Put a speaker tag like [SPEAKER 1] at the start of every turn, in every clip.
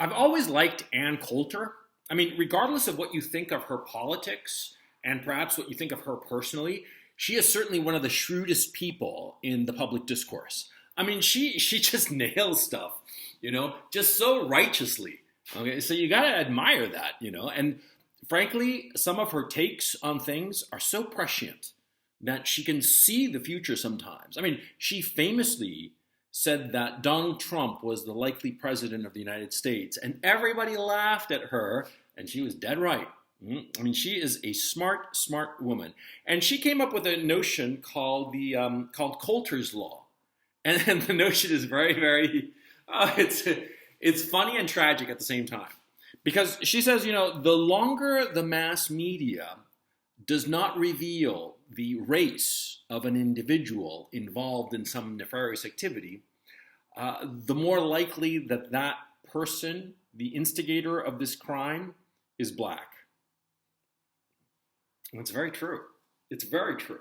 [SPEAKER 1] I've always liked Ann Coulter. I mean, regardless of what you think of her politics and perhaps what you think of her personally, she is certainly one of the shrewdest people in the public discourse. I mean, she just nails stuff, just so righteously. Okay, so you got to admire that. And frankly, some of her takes on things are so prescient that she can see the future sometimes. I mean, she famously said that Donald Trump was the likely president of the United States, and everybody laughed at her, and she was dead right. I mean, she is a smart, smart woman, and she came up with a notion called called Coulter's law, and the notion is very, very, it's funny and tragic at the same time, because she says, the longer the mass media does not reveal the race of an individual involved in some nefarious activity, the more likely that that person, the instigator of this crime, is black. And it's very true. It's very true.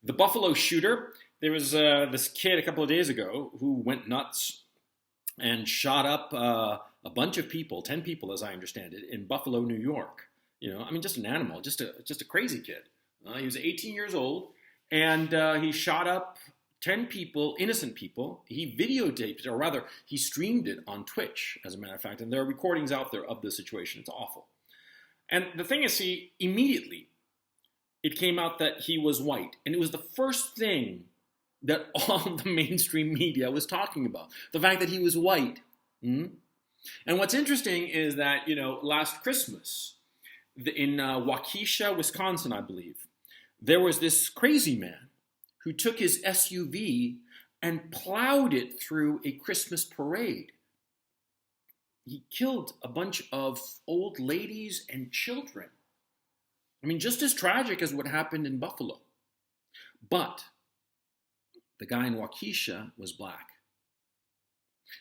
[SPEAKER 1] The Buffalo shooter, there was this kid a couple of days ago who went nuts and shot up a bunch of people, 10 people as I understand it, in Buffalo, New York. I mean, just an animal, just a crazy kid. He was 18 years old, and he shot up 10 people, innocent people. He videotaped it, or rather, he streamed it on Twitch, as a matter of fact, and there are recordings out there of the situation. It's awful. And the thing is, immediately, it came out that he was white, and it was the first thing that all the mainstream media was talking about, the fact that he was white. And what's interesting is that, last Christmas, in Waukesha, Wisconsin, I believe, there was this crazy man who took his SUV and plowed it through a Christmas parade. He killed a bunch of old ladies and children. I mean, just as tragic as what happened in Buffalo. But the guy in Waukesha was black.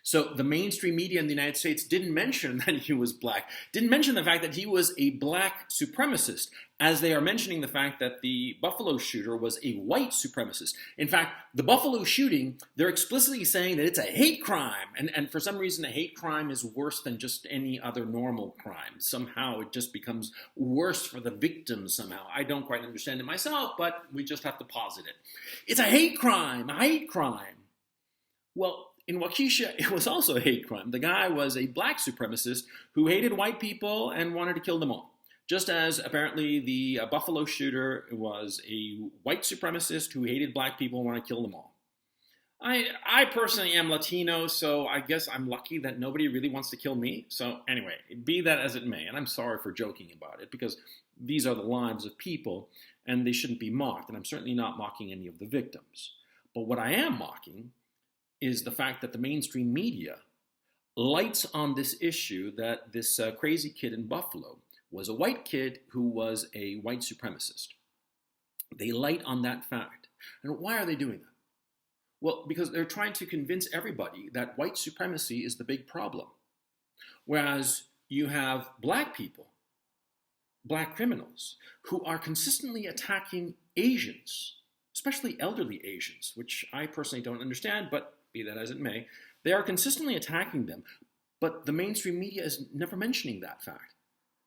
[SPEAKER 1] So the mainstream media in the United States didn't mention that he was black, didn't mention the fact that he was a black supremacist, as they are mentioning the fact that the Buffalo shooter was a white supremacist. In fact, the Buffalo shooting, they're explicitly saying that it's a hate crime. And for some reason, a hate crime is worse than just any other normal crime. Somehow it just becomes worse for the victims somehow. I don't quite understand it myself, but we just have to posit it. It's a hate crime, a hate crime. Well, in Waukesha, it was also a hate crime. The guy was a black supremacist who hated white people and wanted to kill them all. Just as apparently the Buffalo shooter was a white supremacist who hated black people and wanted to kill them all. I personally am Latino, so I guess I'm lucky that nobody really wants to kill me. So anyway, be that as it may, and I'm sorry for joking about it, because these are the lives of people and they shouldn't be mocked, and I'm certainly not mocking any of the victims. But what I am mocking is the fact that the mainstream media lights on this issue that this crazy kid in Buffalo was a white kid who was a white supremacist. They light on that fact. And why are they doing that? Well, because they're trying to convince everybody that white supremacy is the big problem. Whereas you have black people, black criminals, who are consistently attacking Asians, especially elderly Asians, which I personally don't understand, but be that as it may, they are consistently attacking them, but the mainstream media is never mentioning that fact.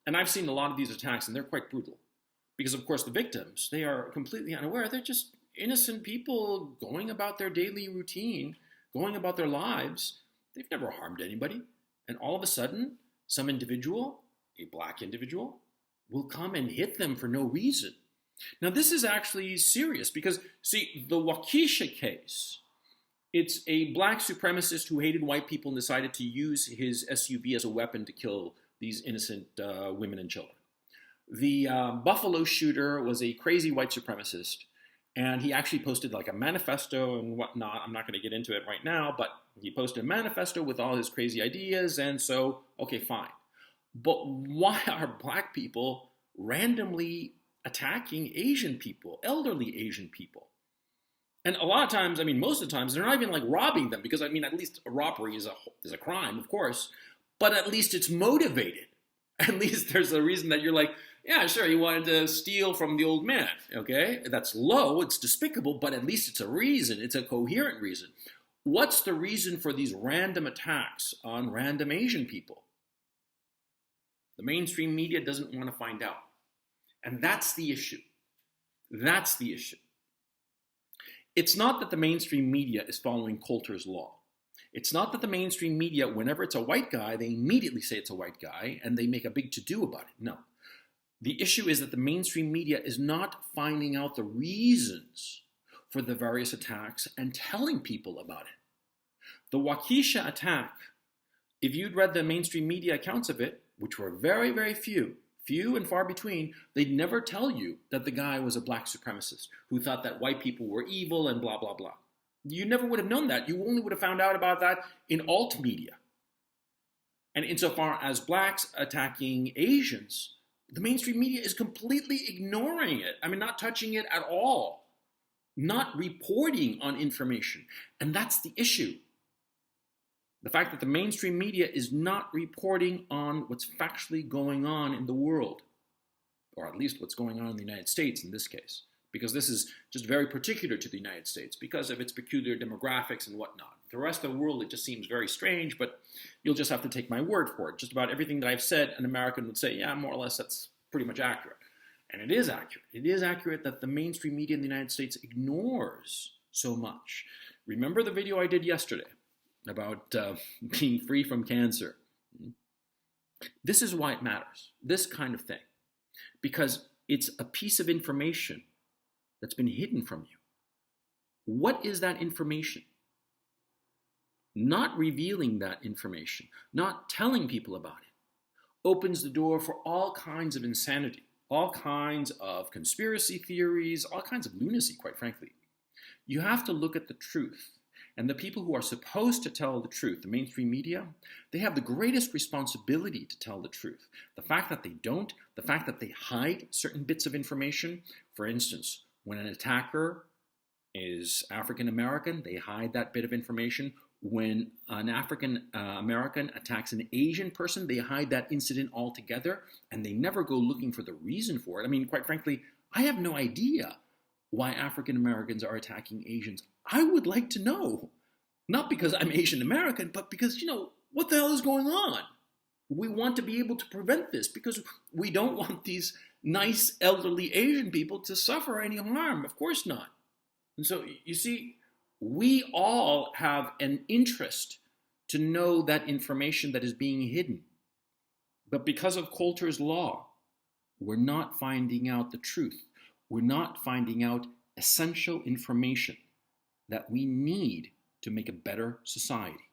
[SPEAKER 1] And I've seen a lot of these attacks, and they're quite brutal. Because, of course, the victims, they are completely unaware. They're just innocent people going about their daily routine, going about their lives. They've never harmed anybody. And all of a sudden, some individual, a black individual, will come and hit them for no reason. Now, this is actually serious because, see, the Waukesha case, it's a black supremacist who hated white people and decided to use his SUV as a weapon to kill these innocent women and children. The Buffalo shooter was a crazy white supremacist, and he actually posted like a manifesto and whatnot. I'm not going to get into it right now, but he posted a manifesto with all his crazy ideas, and so, okay, fine. But why are black people randomly attacking Asian people, elderly Asian people? And a lot of times, I mean, most of the times, they're not even like robbing them because, I mean, at least a robbery is a crime, of course, but at least it's motivated. At least there's a reason that you're like, yeah, sure, you wanted to steal from the old man, okay? That's low, it's despicable, but at least it's a reason. It's a coherent reason. What's the reason for these random attacks on random Asian people? The mainstream media doesn't want to find out. And that's the issue. That's the issue. It's not that the mainstream media is following Coulter's law. It's not that the mainstream media, whenever it's a white guy, they immediately say it's a white guy and they make a big to-do about it. No. The issue is that the mainstream media is not finding out the reasons for the various attacks and telling people about it. The Waukesha attack, if you'd read the mainstream media accounts of it, which were very, very few and far between, they'd never tell you that the guy was a black supremacist who thought that white people were evil and blah, blah, blah. You never would have known that. You only would have found out about that in alt media. And insofar as blacks attacking Asians, the mainstream media is completely ignoring it. I mean, not touching it at all. Not reporting on information. And that's the issue. The fact that the mainstream media is not reporting on what's factually going on in the world, or at least what's going on in the United States in this case, because this is just very particular to the United States because of its peculiar demographics and whatnot. The rest of the world, it just seems very strange, but you'll just have to take my word for it. Just about everything that I've said, an American would say, yeah, more or less, that's pretty much accurate. And it is accurate. It is accurate that the mainstream media in the United States ignores so much. Remember the video I did yesterday about being free from cancer? This is why it matters, this kind of thing, because it's a piece of information that's been hidden from you. What is that information? Not revealing that information, not telling people about it, opens the door for all kinds of insanity, all kinds of conspiracy theories, all kinds of lunacy, quite frankly. You have to look at the truth. And the people who are supposed to tell the truth, the mainstream media, they have the greatest responsibility to tell the truth. The fact that they don't, the fact that they hide certain bits of information, for instance, when an attacker is African American, they hide that bit of information. When an African American attacks an Asian person, they hide that incident altogether, and they never go looking for the reason for it. I mean, quite frankly, I have no idea why African Americans are attacking Asians. I would like to know. Not because I'm Asian American, but because, what the hell is going on? We want to be able to prevent this because we don't want these nice elderly Asian people to suffer any harm. Of course not. And so, you see, we all have an interest to know that information that is being hidden. But because of Coulter's law, we're not finding out the truth. We're not finding out essential information that we need to make a better society.